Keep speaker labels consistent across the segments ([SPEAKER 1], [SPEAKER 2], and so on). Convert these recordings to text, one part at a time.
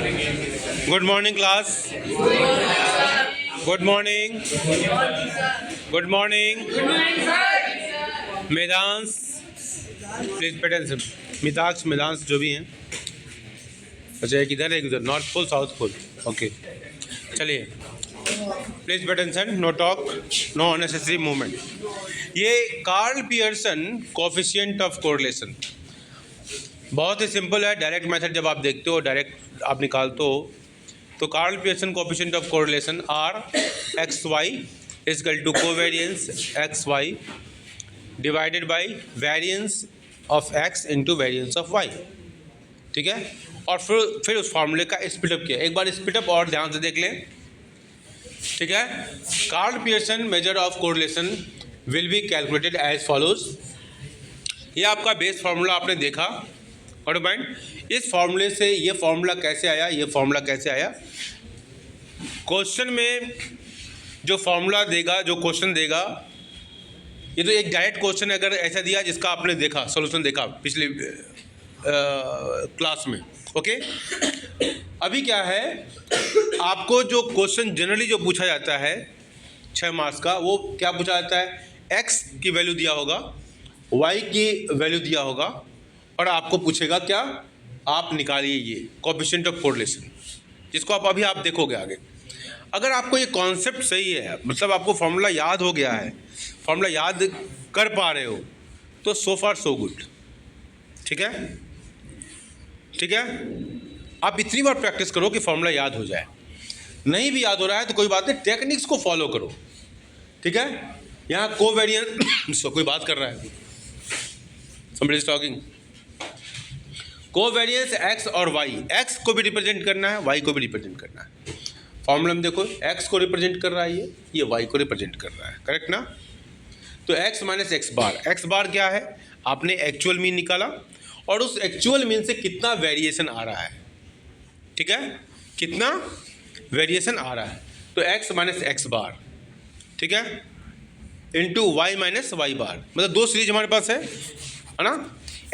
[SPEAKER 1] Good morning, class. Good morning. Good morning. Medans, please pay attention. मिताक्ष, मेदांश जो भी हैं, अच्छा एक इधर एक उधर, north pole south pole, okay चलिए please pay attention, no talk, no unnecessary movement. ये Karl Pearson coefficient of correlation बहुत ही सिंपल है, डायरेक्ट मेथड जब आप देखते हो डायरेक्ट आप निकालते हो तो Karl Pearson coefficient of correlation R X Y is equal to covariance X Y divided by variance of X into variance of Y, ठीक है। और फिर उस फार्मूले का स्प्लिटअप किया, एक बार स्प्लिटअप और ध्यान से देख लें, ठीक है। Karl Pearson measure of correlation will be calculated as follows. ये आपका बेस फार्मूला आपने देखा और पॉइंट, इस फार्मूले से ये फार्मूला कैसे आया, ये फार्मूला कैसे आया। क्वेश्चन में जो फार्मूला देगा, जो क्वेश्चन देगा, ये तो एक डायरेक्ट क्वेश्चन अगर ऐसा दिया जिसका आपने देखा सॉल्यूशन देखा पिछले क्लास में, ओके। अभी क्या है, आपको जो क्वेश्चन जनरली जो पूछा जाता है 6 मार्क्स का, वो क्या पूछा जाता है, x की वैल्यू दिया होगा, y की वैल्यू दिया होगा और आपको पूछेगा क्या, आप निकालिए ये कोएफिशिएंट ऑफ कोरिलेशन, जिसको आप अभी देखोगे आगे। अगर आपको ये कॉन्सेप्ट सही है, मतलब आपको फार्मूला याद हो गया है, फार्मूला याद कर पा रहे हो, तो सो फार सो गुड, ठीक है, ठीक है। आप इतनी बार प्रैक्टिस करो कि फार्मूला याद हो जाए। नहीं भी याद हो रहा है तो कोई बात नहीं, टेक्निक्स को फॉलो करो, ठीक है। यहाँ कोवेरिएंस कोई बात कर रहा है, somebody is talking। Covariance x और वाई, एक्स को भी रिप्रेजेंट करना है, वाई को भी रिप्रेजेंट करना है। फॉर्मूला में देखो, एक्स को रिप्रेजेंट कर रहा है, ये वाई को रिप्रेजेंट कर रहा है, करेक्ट ना। तो एक्स माइनस एक्स बार, एक्स बार क्या है, आपने एक्चुअल मीन निकाला और उस एक्चुअल मीन से कितना वेरिएशन आ रहा है, ठीक है, कितना वेरिएशन आ रहा है। तो एक्स माइनस एक्स बार, ठीक है, इंटू वाई माइनस वाई बार, मतलब दो सीरीज हमारे पास है ना,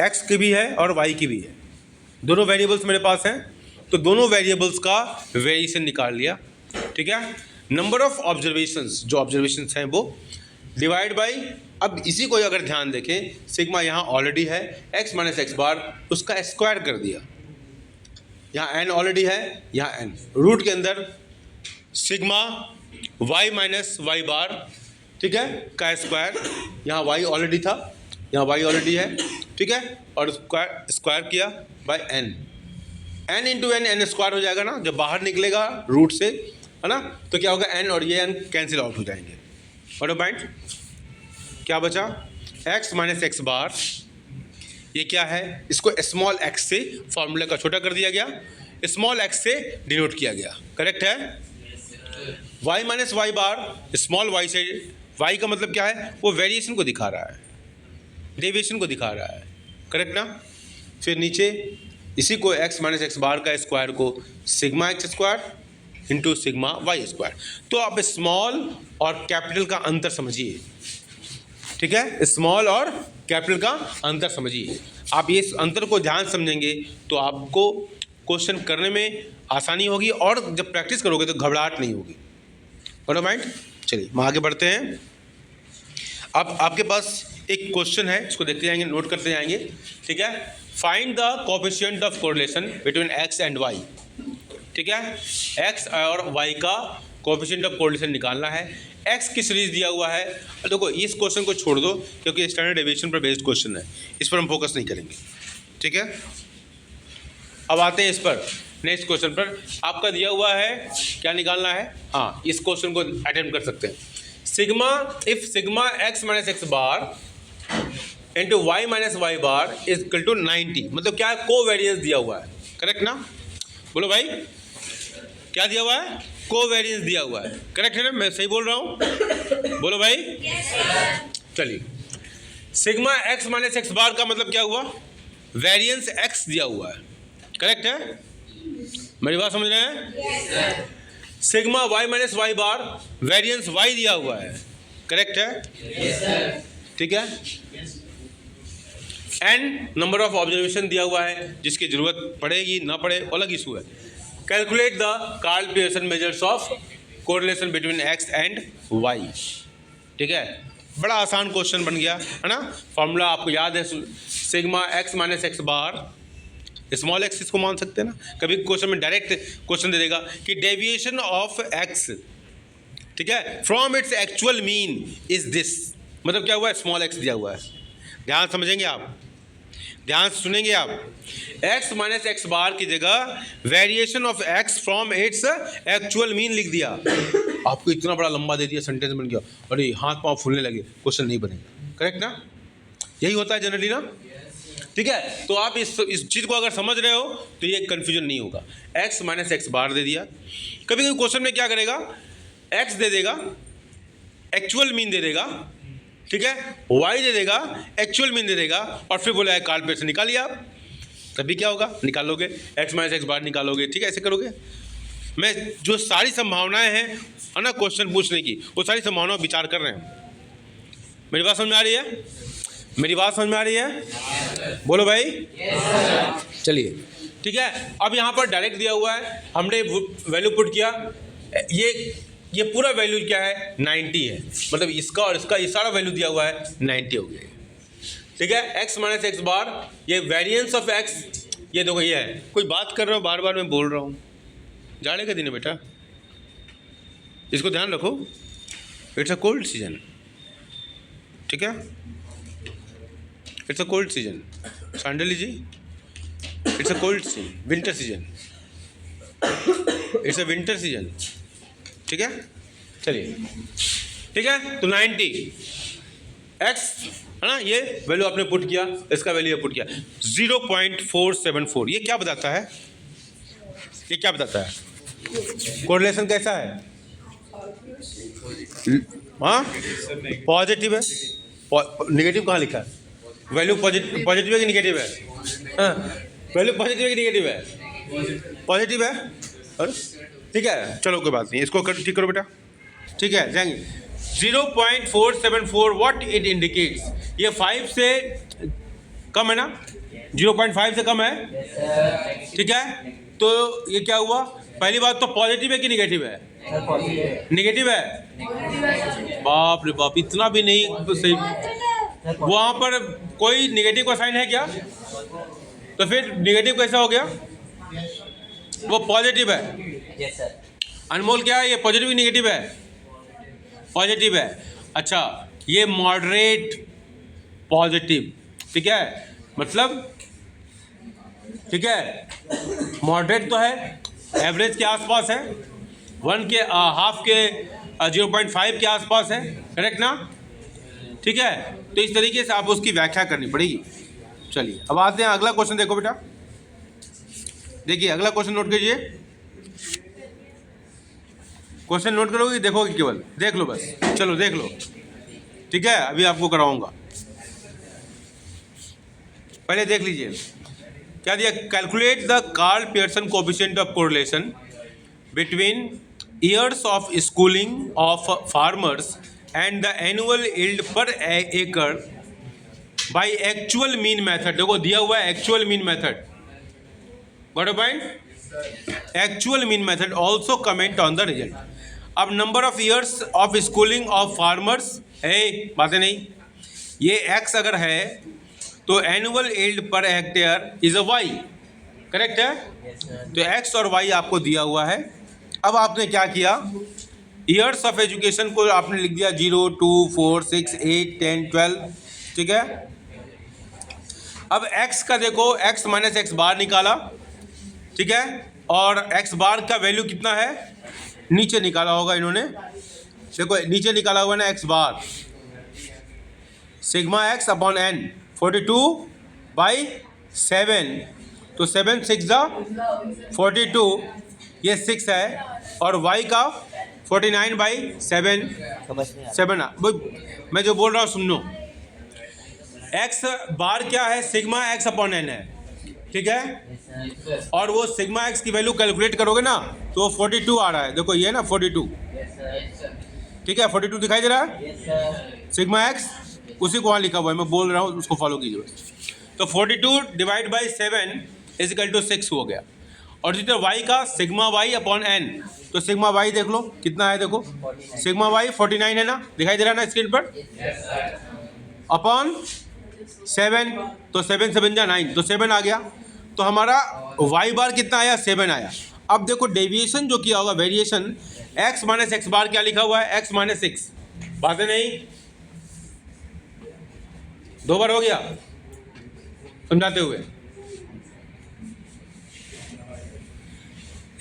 [SPEAKER 1] एक्स की भी है और वाई की भी है, दोनों वेरिएबल्स मेरे पास हैं, तो दोनों वेरिएबल्स का वेरिएशन निकाल लिया, ठीक है। नंबर ऑफ ऑब्जर्वेशंस, जो ऑब्जर्वेशंस हैं वो डिवाइड बाई, अब इसी को अगर ध्यान देखें, सिग्मा यहाँ ऑलरेडी है, एक्स माइनस एक्स बार उसका स्क्वायर कर दिया, यहाँ एन ऑलरेडी है, यहाँ एन रूट के अंदर सिग्मा वाई माइनस वाई बार, ठीक है, का स्क्वायर, यहाँ वाई ऑलरेडी था, यहाँ वाई ऑलरेडी है, ठीक है, और स्क्वायर किया by n, n into n, n square हो जाएगा ना, जब बाहर निकलेगा रूट से, है ना, तो क्या होगा, एन और ये एन कैंसिल आउट हो जाएंगे। और पॉइंट क्या बचा, एक्स माइनस एक्स बार, ये क्या है, इसको स्मॉल एक्स से फॉर्मूले का छोटा कर दिया गया, स्मॉल एक्स से डिनोट किया गया, करेक्ट है। वाई माइनस वाई बार स्मॉल वाई से, वाई का मतलब क्या है, वो वेरिएशन को दिखा रहा है, डेविएशन को दिखा रहा है, करेक्ट ना। फिर नीचे इसी को एक्स माइनस एक्स बार का स्क्वायर को sigma x square into sigma y square. तो आप स्मॉल और कैपिटल का अंतर समझिए, ठीक है, स्मॉल और कैपिटल का अंतर समझिए। आप ये अंतर को ध्यान समझेंगे तो आपको क्वेश्चन करने में आसानी होगी और जब प्रैक्टिस करोगे तो घबराहट नहीं होगी, बराबर माइंड। चलिए हम आगे बढ़ते हैं। अब आपके पास एक क्वेश्चन है, इसको देखते जाएंगे, नोट करते जाएंगे, ठीक है। Find the coefficient of correlation between x and y, ठीक है, एक्स और वाई का कोएफिशिएंट ऑफ कोरिलेशन निकालना है। एक्स की सीरीज दिया हुआ है, देखो इस क्वेश्चन को छोड़ दो क्योंकि स्टैंडर्ड डेविएशन पर बेस्ड क्वेश्चन है, इस पर हम फोकस नहीं करेंगे, ठीक है। अब आते हैं इस पर, नेक्स्ट क्वेश्चन पर। आपका दिया हुआ है, क्या निकालना है, हाँ इस क्वेश्चन को अटेम्प्ट कर सकते हैं। Sigma, if sigma x minus x bar into y minus y bar is equal to 90, मतलब क्या है, कोवेरिएंस दिया हुआ है, करेक्ट ना, बोलो भाई क्या दिया हुआ है, कोवेरिएंस दिया हुआ है, करेक्ट है ना, मैं सही बोल रहा हूँ, बोलो भाई। चलिए, सिग्मा एक्स माइनस एक्स बार का मतलब क्या हुआ, वेरिएंस एक्स दिया हुआ है, करेक्ट है, मेरी बात समझ रहे हैं। सिग्मा वाई माइनस वाई बार वेरिएंस वाई दिया हुआ है, करेक्ट है, ठीक है। एन नंबर ऑफ ऑब्जर्वेशन दिया हुआ है, जिसकी जरूरत पड़ेगी ना पड़े अलग इशू है, calculate the Karl Pearson measures of correlation between x and y. ठीक है, बड़ा आसान क्वेश्चन बन गया है ना। फॉर्मूला आपको याद है, सिग्मा एक्स माइनस एक्स बार, स्मॉल एक्स इसको मान सकते हैं ना। कभी क्वेश्चन में डायरेक्ट क्वेश्चन दे देगा कि डेविएशन ऑफ एक्स, ठीक है, from its actual mean is this, मतलब क्या हुआ है, स्मॉल एक्स दिया हुआ है। ध्यान समझेंगे आप, ध्यान सुनेंगे आप। x माइनस एक्स बार की जगह variation of x from its actual mean लिख दिया। आपको इतना बड़ा लंबा दे दिया, सेंटेंस बन गया, अरे हाथ पाँव फूलने लगे, क्वेश्चन नहीं बनेगा। करेक्ट ना, यही होता है जनरली ना। ठीक है, तो आप इस चीज़ को अगर समझ रहे हो तो ये कन्फ्यूजन नहीं होगा। x माइनस एक्स बार दे दिया, कभी कभी क्वेश्चन में क्या करेगा, x दे देगा, एक्चुअल मीन दे देगा, ठीक है, y दे देगा, एक्चुअल मीन दे देगा, और फिर बोला है कार्ल पियर्सन निकालिए आप। तभी क्या होगा, निकालोगे, x माइनस एक्स बार निकालोगे। ठीक है, ऐसे करोगे। मैं जो सारी संभावनाएं हैं है ना क्वेश्चन पूछने की, वो सारी संभावनाओं विचार कर रहे हैं। मेरी बात समझ में आ रही है, मेरी बात समझ में आ रही है, बोलो भाई। चलिए ठीक है, अब यहाँ पर डायरेक्ट दिया हुआ है, हमने वैल्यू पुट किया, ये पूरा वैल्यू क्या है, 90 है, मतलब इसका और इसका ये सारा वैल्यू दिया हुआ है, 90 हो गया। ठीक है, x माइनस एक्स बार, ये वेरिएंस ऑफ x, ये देखो ये है। कोई बात कर रहा हूँ, बार बार मैं बोल रहा हूँ, जाड़े का दिन है बेटा, इसको ध्यान रखो, इट्स अ कोल्ड सीजन। ठीक है, it's a cold season, Sandli ji, it's a cold season, winter season, it's a winter season. ठीक है, चलिए ठीक है, तो 90 x है ना, ये वैल्यू आपने पुट किया, इसका वैल्यू पुट किया 0.474। ये क्या बताता है, ये क्या बताता है, कोरिलेशन कैसा है, हाँ पॉजिटिव है। नेगेटिव कहाँ लिखा है, वैल्यू पॉजिटिव है कि नेगेटिव है, हाँ वैल्यू पॉजिटिव है कि नेगेटिव है, पॉजिटिव है। और ठीक है, चलो कोई बात नहीं, इसको ठीक करो बेटा। ठीक है, जाएंगे 0.474 व्हाट इट इंडिकेट्स, ये 5 से कम है ना, 0.5 से कम है। ठीक है, तो ये क्या हुआ, पहली बात तो पॉजिटिव है कि नेगेटिव है, नेगेटिव है। बाप रे बाप, इतना भी नहीं तो सही, वहाँ पर कोई नेगेटिव का साइन है क्या, तो फिर नेगेटिव कैसा हो गया, वो पॉजिटिव है। अनमोल क्या है, ये पॉजिटिव नेगेटिव है, पॉजिटिव है। अच्छा, ये मॉडरेट पॉजिटिव, ठीक है, मतलब ठीक है, मॉडरेट तो है, एवरेज के आसपास है, 1 के हाफ के 0.5 के आसपास है, करेक्ट ना। ठीक है, तो इस तरीके से आप उसकी व्याख्या करनी पड़ेगी। चलिए अब आते हैं अगला क्वेश्चन, देखो बेटा, देखिए अगला क्वेश्चन नोट कीजिए, क्वेश्चन नोट करोगे, देखोगे, केवल देख लो बस, चलो देख लो। ठीक है, अभी आपको कराऊंगा, पहले देख लीजिए क्या दिया, calculate the Karl Pearson coefficient of correlation between years of schooling of farmers and the annual yield per acre by actual mean method. देखो दिया हुआ है actual mean method, got a point, actual mean method also comment on the result. अब number of years of schooling of farmers है, बातें नहीं, ये x अगर है तो annual yield per hectare is a y, correct है। तो x और y आपको दिया हुआ है। अब आपने क्या किया, ईयर्स ऑफ एजुकेशन को आपने लिख दिया 0, 2, 4, 6, 8, 10, 12। ठीक है, अब x का देखो, x माइनस एक्स बार निकाला, ठीक है, और x बार का वैल्यू कितना है, नीचे निकाला होगा इन्होंने, देखो नीचे निकाला हुआ ना x बार, सिग्मा x अपॉन n 42/7, तो 7 6 42, ये 6 है, और y का 49/7, 7। मैं जो बोल रहा हूँ सुन लो, x बार क्या है, सिग्मा x अपॉन n है, ठीक है, और वो सिग्मा x की वैल्यू कैलकुलेट करोगे ना तो 42 आ रहा है, देखो ये ना 42, ठीक है, 42 दिखाई दे रहा है, सिग्मा x उसी को वहाँ लिखा हुआ है, मैं बोल रहा हूँ उसको फॉलो कीजिए। तो 42 divide by 7 is equal to 6 हो गया। और इसी तरह y का सिग्मा वाई अपॉन n, तो सिग्मा y देख लो कितना है, देखो सिग्मा y 49 है ना, दिखाई दे रहा है ना स्क्रीन पर, अपॉन 7, तो 7 7 जा 9, तो 7 आ गया। तो हमारा y बार कितना आया, 7 आया। अब देखो डेविएशन जो किया होगा, वेरिएशन, x माइनस एक्स बार क्या लिखा हुआ है, x माइनस 6, बात है नहीं, 2 बार हो गया समझाते हुए।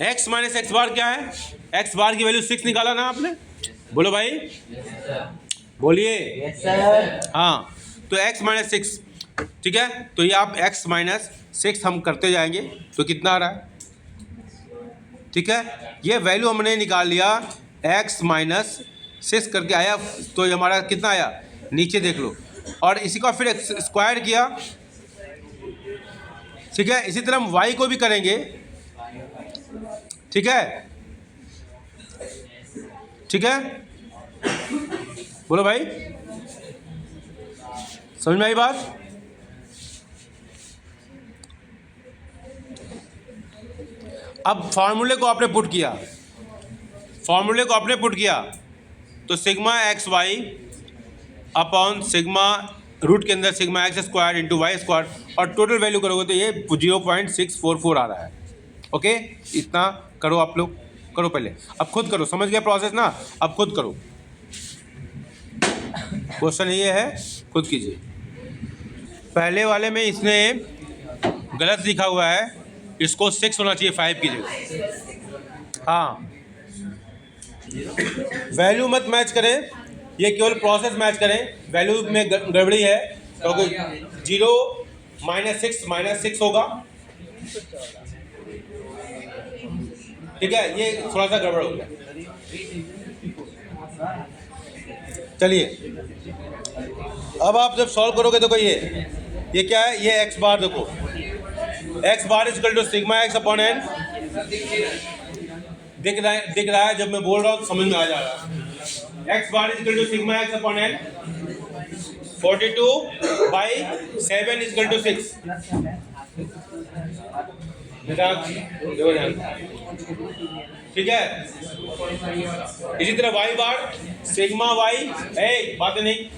[SPEAKER 1] x माइनस एक्स बार क्या है, x बार की वैल्यू 6 निकाला ना आपने, बोलो भाई, बोलिए। हाँ, तो x माइनस 6, ठीक है, तो ये आप x माइनस 6 हम करते जाएंगे तो कितना आ रहा है, ठीक है, ये वैल्यू हमने निकाल लिया, x माइनस 6 करके आया, तो ये हमारा कितना आया, नीचे देख लो, और इसी को फिर स्क्वायर किया, ठीक है। इसी तरह हम y को भी करेंगे, ठीक है, ठीक है, बोलो भाई, समझ में आई बात। अब फॉर्मूले को आपने पुट किया, फॉर्मूले को आपने पुट किया, तो sigma x y upon sigma root के अंदर sigma x square into y square, और टोटल वैल्यू करोगे तो ये 0.644 आ रहा है। ओके, इतना करो आप लोग, करो पहले, अब खुद करो, समझ गया प्रोसेस ना, अब खुद करो, क्वेश्चन ये है, खुद कीजिए। पहले वाले में इसने गलत लिखा हुआ है, इसको 6 होना चाहिए 5 की जगह। हाँ, वैल्यू मत मैच करें, ये केवल प्रोसेस मैच करें, वैल्यू में गड़बड़ी है, क्योंकि 0 माइनस 6 होगा, ठीक है, ये थोड़ा सा गड़बड़ हो गया। चलिए, अब आप जब सॉल्व करोगे देखो ये क्या है, ये x बार, देखो x bar equal to sigma x upon n, दिख रहा है, जब मैं बोल रहा हूँ समझ में आ जा रहा है। x bar equal to sigma x upon n, 42/7 equal to 6, ठीक है। इसी तरह y बार सिग्मा y, बात नहीं,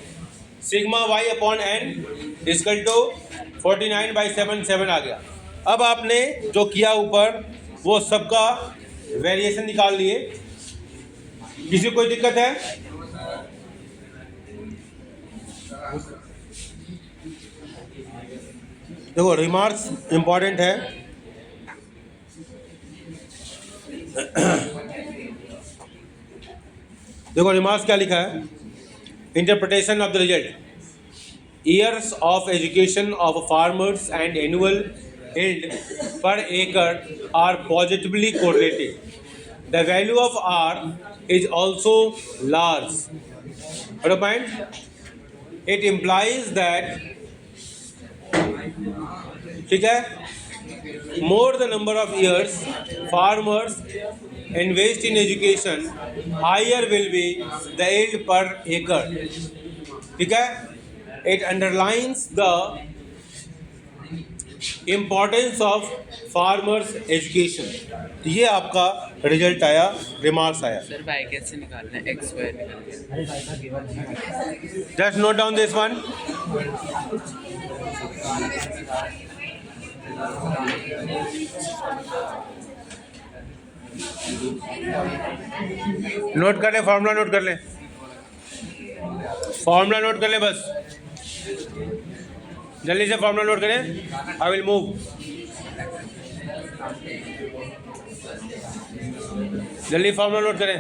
[SPEAKER 1] sigma y upon n equal to 49/7, 7 आ गया। अब आपने जो किया ऊपर वो सबका वेरिएशन निकाल लिए, किसी को कोई दिक्कत है? देखो रिमार्क्स इंपॉर्टेंट है, देखो रिमार्क्स क्या लिखा है, interpretation of the result, years of education of farmers and annual yield per acre are positively correlated. The value of R is also large. What a point? It implies that, ठीक है, more the number of years farmers invest in education, higher will be the yield per acre. ठीक है, it underlines the importance of farmers education. ये आपका result आया, remarks आया।
[SPEAKER 2] Sir y कैसे निकालना है, x स्क्वायर निकालना है।
[SPEAKER 1] Just note down this one, note कर ले, फॉर्मूला नोट कर ले, फॉर्मूला नोट कर ले, बस जल्दी से फॉर्मूला नोट करें, आई विल मूव, जल्दी फॉर्मूला नोट करें।